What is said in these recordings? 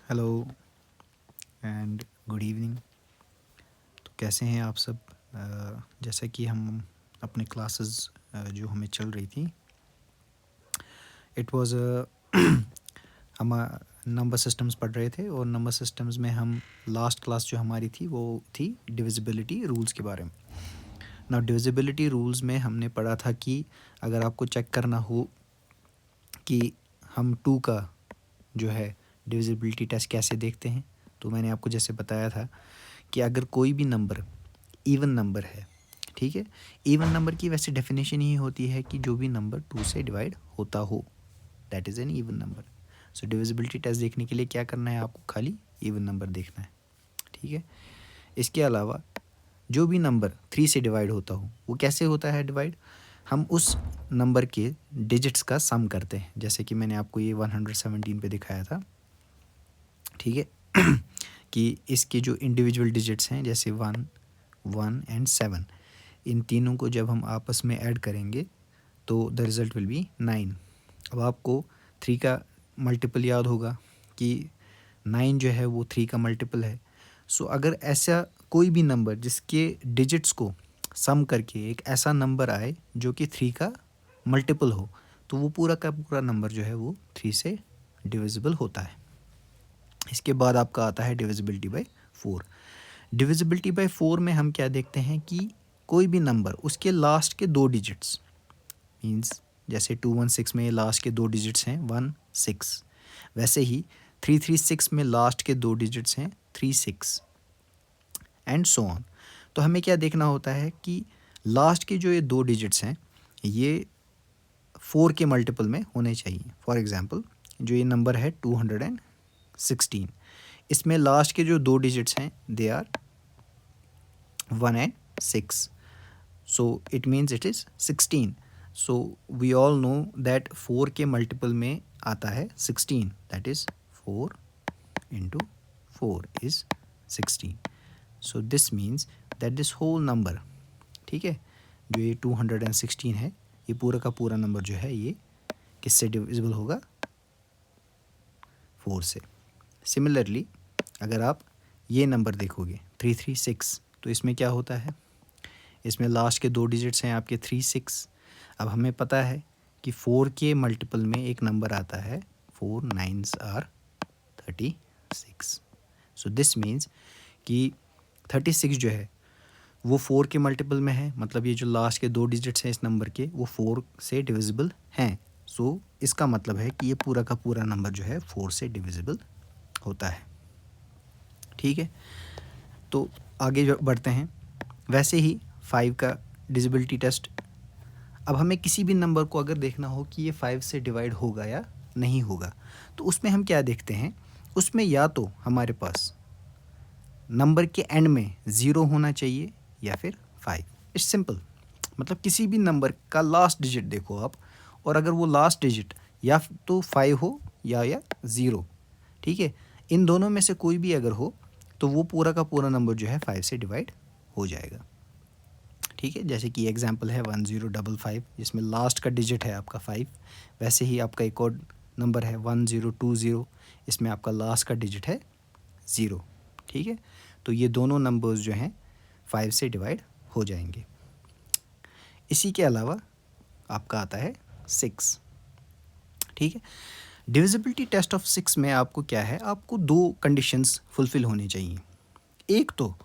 Hello and good evening. तो कैसे हैं आप सब? जैसा कि हम अपने क्लासेस जो हमें चल रही थी, इट वाज हम नंबर सिस्टम्स पढ़ रहे थे और नंबर सिस्टम्स में हम लास्ट क्लास जो हमारी थी वो थी डिविजिबिलिटी रूल्स के बारे में। ना डिविजिबिलिटी रूल्स में हमने पढ़ा था कि अगर आपको चेक करना हो कि हम टू का जो है डिविजिबिलिटी टेस्ट कैसे देखते हैं, तो मैंने आपको जैसे बताया था कि अगर कोई भी नंबर इवन नंबर है, ठीक है, इवन नंबर की वैसे डेफिनेशन ही होती है कि जो भी नंबर टू से डिवाइड होता हो, that is an even number. So divisibility test देखने के लिए क्या करना है, आपको खाली इवन नंबर देखना है, ठीक है। इसके अलावा जो भी नंबर थ्री से डिवाइड होता हो, वो कैसे होता है डिवाइड, हम उस नंबर के डिजिट्स का सम करते हैं, जैसे कि मैंने आपको ये 117 पे दिखाया था, ठीक है। कि इसके जो इंडिविजुअल डिजिट्स हैं जैसे 1, 1 एंड 7, इन तीनों को जब हम आपस में ऐड करेंगे तो द रिज़ल्ट विल बी 9। अब आपको 3 का मल्टीपल याद होगा कि 9 जो है वो 3 का मल्टीपल है। सो अगर ऐसा कोई भी नंबर जिसके डिजिट्स को सम करके एक ऐसा नंबर आए जो कि 3 का मल्टीपल हो, तो वो पूरा का पूरा नंबर जो है वो 3 से डिविजिबल होता है। इसके बाद आपका आता है डिविजिबिलिटी बाय 4। डिविजिबिलिटी बाय 4 में हम क्या देखते हैं कि कोई भी नंबर उसके लास्ट के दो डिजिट्स, मीन्स जैसे 216 में लास्ट के दो डिजिट्स हैं 1 6, वैसे ही 336 में लास्ट के दो डिजिट्स हैं 3 6 एंड सो ऑन। तो हमें क्या देखना होता है कि लास्ट के जो ये दो डिजिट्स हैं ये 4 के मल्टीपल में होने चाहिए। फॉर एग्जांपल जो ये नंबर है 216, इसमें लास्ट के जो दो डिजिट्स हैं they are 1 and 6, so it means it is 16. So we all know that 4 के मल्टीपल में आता है 16, that is 4 into 4 is 16. So this means that this whole number, ठीक है, जो ये 216 है, ये पूरा का पूरा नंबर जो है ये किससे डिविजिबल होगा, 4 से। सिमिलरली अगर आप ये नंबर देखोगे 336, तो इसमें क्या होता है, इसमें लास्ट के दो डिजिट्स हैं आपके 3 6। अब हमें पता है कि 4 के मल्टीपल में एक नंबर आता है 4 9s are 36। So this means कि 36 जो है वो 4 के मल्टीपल में है, मतलब ये जो लास्ट के दो डिजिट्स हैं इस नंबर के वो 4 से डिविजिबल हैं। सो इसका मतलब है कि ये पूरा का पूरा नंबर जो है 4 से डिविजिबल होता है, ठीक है। तो आगे बढ़ते हैं। वैसे ही 5 का डिविजिबिलिटी टेस्ट, अब हमें किसी भी नंबर को अगर देखना हो कि ये 5 से डिवाइड होगा या नहीं होगा, तो उसमें हम क्या देखते हैं, उसमें या तो हमारे पास नंबर के एंड में 0 होना चाहिए या फिर 5। इट्स सिंपल, मतलब किसी भी नंबर का लास्ट डिजिट देखो आप, और अगर वो लास्ट डिजिट या तो 5 हो या 0, ठीक है, इन दोनों में से कोई भी अगर हो तो वो पूरा का पूरा नंबर जो है 5 से डिवाइड हो जाएगा, ठीक है। जैसे कि एग्जांपल है 1055 जिसमें लास्ट का डिजिट है आपका 5, वैसे ही आपका एक और नंबर है 1020, इसमें आपका लास्ट का डिजिट है 0, ठीक है। तो ये दोनों नंबर्स जो हैं 5 से डिवाइड हो जाएंगे। इसी के अलावा आपका आता है 6, ठीक है। डिविजिबिलिटी टेस्ट ऑफ 6 में आपको क्या है, आपको दो कंडीशंस फुलफिल होनी चाहिए। एक तो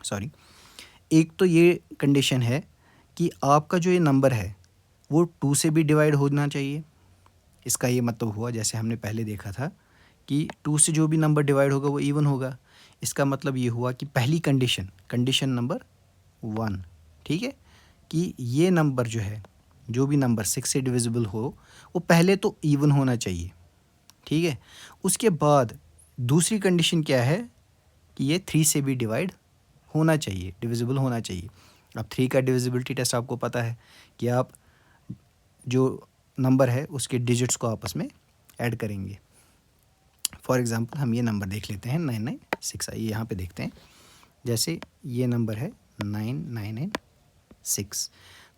सॉरी एक तो ये कंडीशन है कि आपका जो ये नंबर है वो 2 से भी डिवाइड होना चाहिए। इसका ये मतलब हुआ, जैसे हमने पहले देखा था कि 2 से जो भी नंबर डिवाइड होगा वो इवन होगा। इसका मतलब ये हुआ कि पहली कंडीशन नंबर 1, ठीक है, कि ये नंबर जो है, जो भी नंबर 6 से डिविजिबल हो वो पहले तो इवन होना चाहिए, ठीक है। उसके बाद दूसरी कंडीशन क्या है कि ये 3 से भी डिवाइड होना चाहिए, डिविजिबल होना चाहिए। अब 3 का डिविजिबिलिटी टेस्ट आपको पता है कि आप जो नंबर है उसके डिजिट्स को आपस में ऐड करेंगे। फॉर एग्जांपल हम ये नंबर देख लेते हैं 996, आइए यहाँ पे देखते हैं। जैसे ये नंबर है 9996,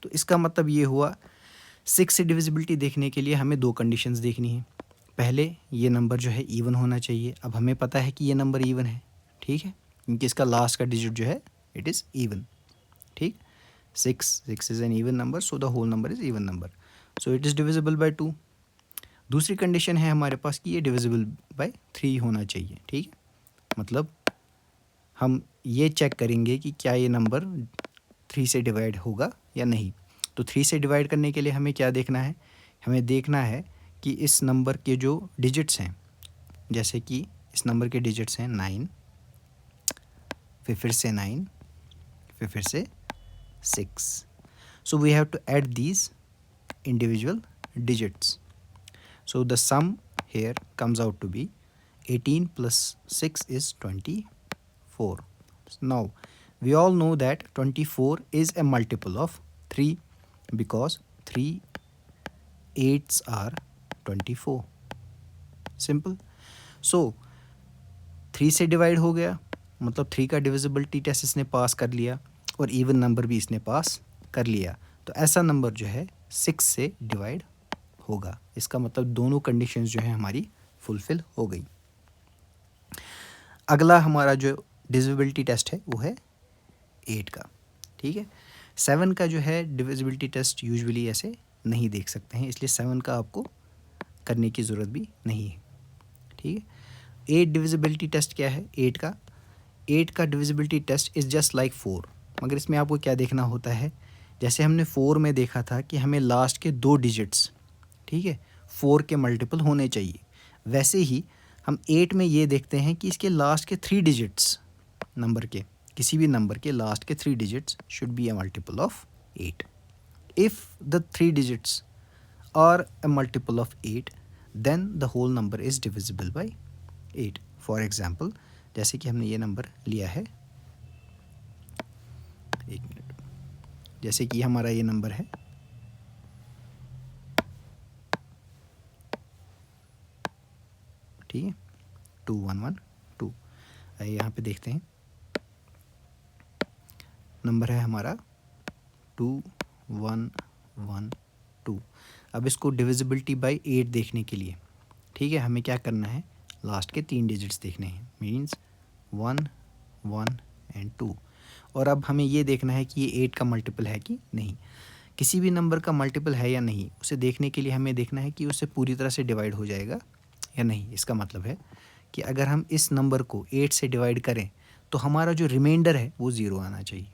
तो इसका मतलब ये हुआ 6 से डिविजिबिलिटी देखने के लिए हमें दो कंडीशंस देखनी है। पहले ये नंबर जो है इवन होना चाहिए। अब हमें पता है कि ये नंबर इवन है, ठीक है, क्योंकि इसका लास्ट का डिजिट जो है इट इज़ इवन, ठीक। 6 is an even number, so the whole number is even number, so it is divisible by 2। दूसरी कंडीशन है हमारे पास कि ये डिविजिबल बाय 3 होना चाहिए, ठीक है। मतलब हम ये चेक करेंगे कि क्या ये नंबर 3 से डिवाइड होगा या नहीं। तो 3 से डिवाइड करने के लिए हमें क्या देखना है, हमें देखना है कि इस नंबर के जो डिजिट्स हैं, जैसे कि इस नंबर के डिजिट्स हैं 9, फिर से 9, फिर से 6। So we have to add these individual digits. So the sum here comes out to be 18 plus 6 is 24. Now we all know that 24 is a multiple of 3 because 3 8s are 24. Simple. So 3 से divide हो गया, मतलब 3 का divisibility test इसने पास कर लिया और even number भी इसने पास कर लिया। तो ऐसा नंबर जो है 6 से डिवाइड होगा। इसका मतलब दोनों कंडीशंस जो है हमारी फुलफिल हो गई। अगला हमारा जो डिविजिबिलिटी टेस्ट है वो है 8 का, ठीक है। 7 का जो है डिविजिबिलिटी टेस्ट यूजुअली ऐसे नहीं देख सकते हैं, इसलिए 7 का आपको करने की ज़रूरत भी नहीं है, ठीक है। 8 डिविजिबिलिटी टेस्ट क्या है 8 का? 8 का divisibility test is just like 4, मगर इसमें आपको क्या देखना होता है, जैसे हमने 4 में देखा था कि हमें लास्ट के 2 डिजिट्स, ठीक है, 4 के मल्टीपल होने चाहिए, वैसे ही हम 8 में ये देखते हैं कि इसके लास्ट के 3 डिजिट्स नंबर के, किसी भी नंबर के लास्ट के 3 digits should be a multiple of 8। If the 3 digits are a multiple of 8 then the whole number is divisible by 8। For example, जैसे कि हमने ये नंबर लिया है, एक मिनट, जैसे कि हमारा ये नंबर है ठीक है 2112। आइए यहाँ पे देखते हैं, नंबर है हमारा 2112। अब इसको डिविजिबिलिटी बाय 8 देखने के लिए, ठीक है, हमें क्या करना है, लास्ट के 3 डिजिट्स देखने हैं, मीन्स 1 1 एंड 2। और अब हमें ये देखना है कि ये 8 का मल्टीपल है कि नहीं। किसी भी नंबर का मल्टीपल है या नहीं, उसे देखने के लिए हमें देखना है कि उससे पूरी तरह से डिवाइड हो जाएगा या नहीं। इसका मतलब है कि अगर हम इस नंबर को 8 से डिवाइड करें तो हमारा जो रिमाइंडर है वो 0 आना चाहिए।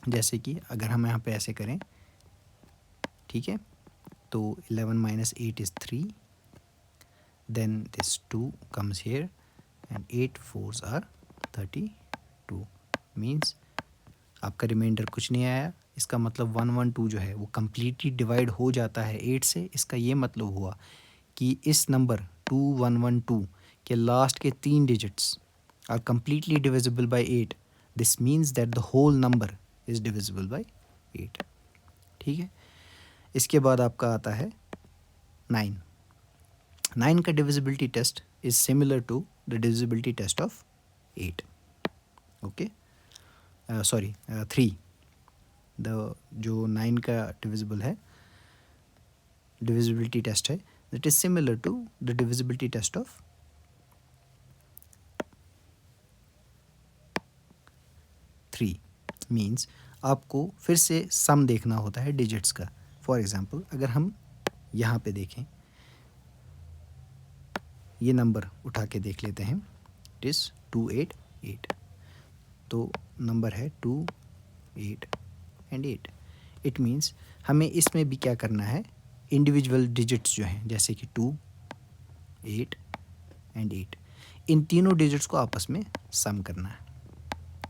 जैसे कि अगर हम यहाँ पे ऐसे करें, ठीक है, तो 11 minus 8 is 3, then this 2 comes here and 8 4s are 32, means आपका रिमाइंडर कुछ नहीं आया। इसका मतलब 112 जो है वो कम्प्लीटली डिवाइड हो जाता है 8 से। इसका ये मतलब हुआ कि इस नंबर 2112 के लास्ट के 3 digits are completely divisible by 8। This means that the whole number is divisible by 8, ठीक है। इसके बाद आपका आता है 9। 9 का divisibility test is similar to the divisibility test of 8, okay, sorry 3। The जो 9 का डिविजिबिलिटी टेस्ट है that is similar to the divisibility test of 3। Means आपको फिर से सम देखना होता है डिजिट्स का। फॉर एग्ज़ाम्पल, अगर हम यहाँ पे देखें, ये नंबर उठा के देख लेते हैं, इट इज़ 288। तो नंबर है 2 8 एंड 8। इट मीन्स हमें इसमें भी क्या करना है, इंडिविजुअल डिजिट्स जो हैं जैसे कि 2 8 एंड 8, इन तीनों डिजिट्स को आपस में सम करना है,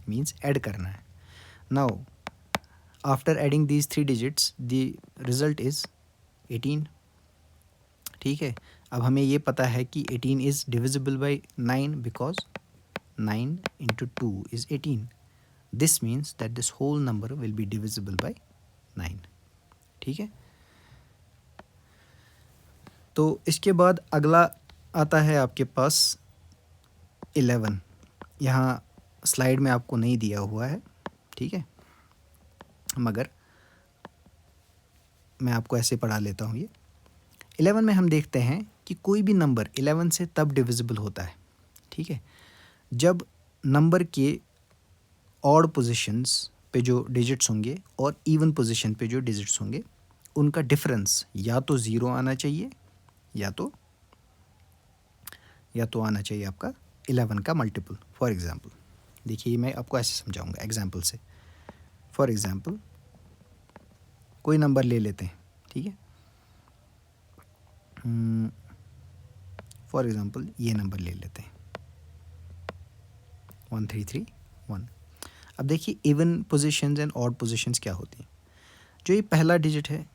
मीन्स ऐड करना है। Now after adding these 3 digits the result is 18, ठीक है। अब हमें ये पता है कि 18 is divisible bye 9 because 9 into 2 is 18. This means that this whole number will be divisible by 9, ठीक है। तो इसके बाद अगला आता है आपके पास 11। यहाँ स्लाइड में आपको नहीं दिया हुआ है, ठीक है, मगर मैं आपको ऐसे पढ़ा लेता हूँ। ये 11 में हम देखते हैं कि कोई भी नंबर 11 से तब डिविजिबल होता है, ठीक है, जब नंबर के ऑड पोजीशंस पे जो डिजिट्स होंगे और इवन पोजीशन पे जो डिजिट्स होंगे उनका डिफरेंस या तो 0 आना चाहिए या तो आना चाहिए आपका 11 का मल्टीपल। फॉर एग्जांपल देखिए, मैं आपको ऐसे समझाऊंगा एग्जांपल से। फॉर एग्जांपल कोई नंबर ले लेते हैं, ठीक है, फॉर एग्जांपल ये नंबर ले लेते हैं 1331। अब देखिए even positions and odd positions क्या होती हैं। जो ये पहला डिजिट है,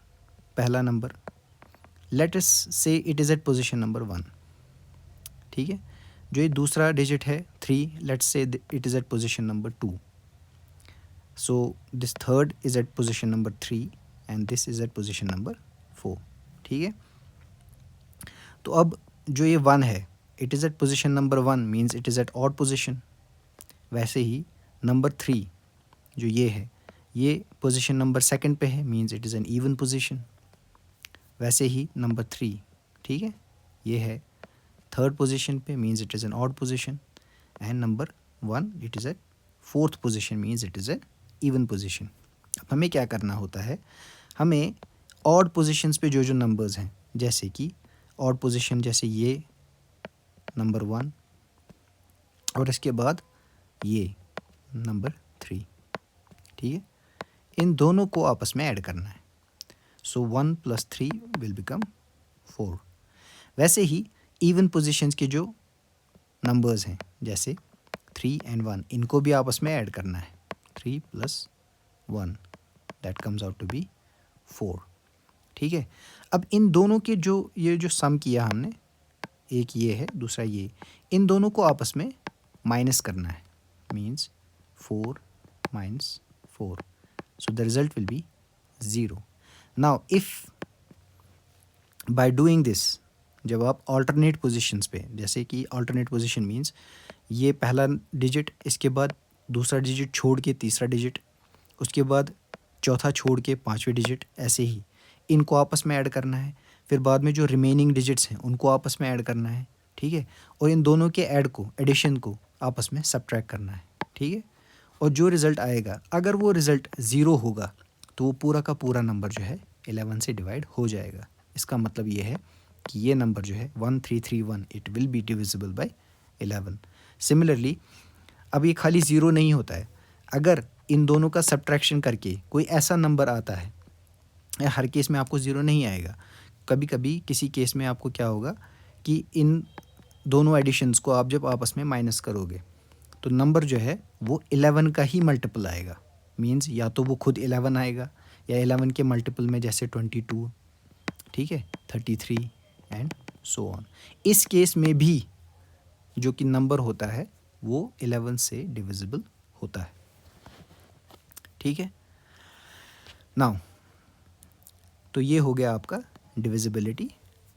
पहला number, let us say it is at position number 1, ठीक है। जो ये दूसरा डिजिट है 3, let's say it is at position number 2, so this third is at position number 3 and this is at position number 4, ठीक है। तो अब जो ये 1 है, it is at position number 1 means it is at odd position. वैसे ही number 3 जो ये है, ये पोजीशन नंबर 2 पे है, means it is an even position. वैसे ही नंबर 3, ठीक है, ये है 3rd पोजीशन पे, means it is an odd position. And number 1 it is at 4th position, means it is a even position. अब हमें क्या करना होता है, हमें ऑड पोजीशंस पे जो जो नंबर्स हैं, जैसे कि ऑड पोजीशन जैसे ये नंबर 1 और इसके बाद ये नंबर 3, ठीक है, इन दोनों को आपस में ऐड करना है। सो 1 + 3 विल बिकम 4। वैसे ही इवन पोजीशंस के जो नंबर्स हैं जैसे 3 and 1, इनको भी आपस में ऐड करना है। 3 + 1 that comes out to be 4, ठीक है। अब इन दोनों के जो ये जो सम किया हमने, एक ये है दूसरा ये, इन दोनों को आपस में माइनस करना है, means 4 - 4, so the result will be 0। Now if by doing this, जब आप ऑल्टरनेट पोजीशंस पे, जैसे कि ऑल्टरनेट पोजीशन मीन्स ये पहला डिजिट, इसके बाद दूसरा डिजिट छोड़ के तीसरा डिजिट, उसके बाद चौथा छोड़ के 5वें डिजिट, ऐसे ही इनको आपस में ऐड करना है। फिर बाद में जो रिमेनिंग डिजिट्स हैं उनको आपस में ऐड करना है, ठीक है, और इन दोनों के ऐड को, एडिशन को आपस में सब्ट्रैक्ट करना है, ठीक है। और जो रिज़ल्ट आएगा, अगर वो रिज़ल्ट 0 होगा तो वो पूरा का पूरा नंबर जो है 11 से डिवाइड हो जाएगा। इसका मतलब ये है कि ये नंबर जो है 1331 it will be divisible by 11। Similarly अब ये खाली 0 नहीं होता है, अगर इन दोनों का सब्ट्रैक्शन करके कोई ऐसा नंबर आता है, हर केस में आपको 0 नहीं आएगा, कभी कभी किसी केस में आपको क्या होगा कि इन दोनों एडिशंस को आप जब आपस में माइनस करोगे तो नंबर जो है वो 11 का ही मल्टीपल आएगा। मीन्स या तो वो खुद 11 आएगा या 11 के मल्टीपल में जैसे 22, ठीक है, 33 एंड सो ऑन। इस केस में भी जो कि नंबर होता है वो 11 से डिविजिबल होता है, ठीक है। नाउ तो ये हो गया आपका डिविजिबिलिटी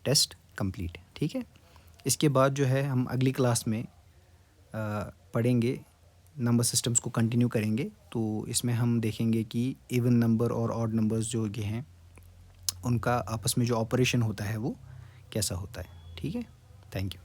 टेस्ट कंप्लीट, ठीक है। इसके बाद जो है हम अगली क्लास में पढ़ेंगे, नंबर सिस्टम्स को कंटिन्यू करेंगे। तो इसमें हम देखेंगे कि इवन नंबर और ऑड नंबर्स जो ये हैं उनका आपस में जो ऑपरेशन होता है वो कैसा होता है, ठीक है। Thank you.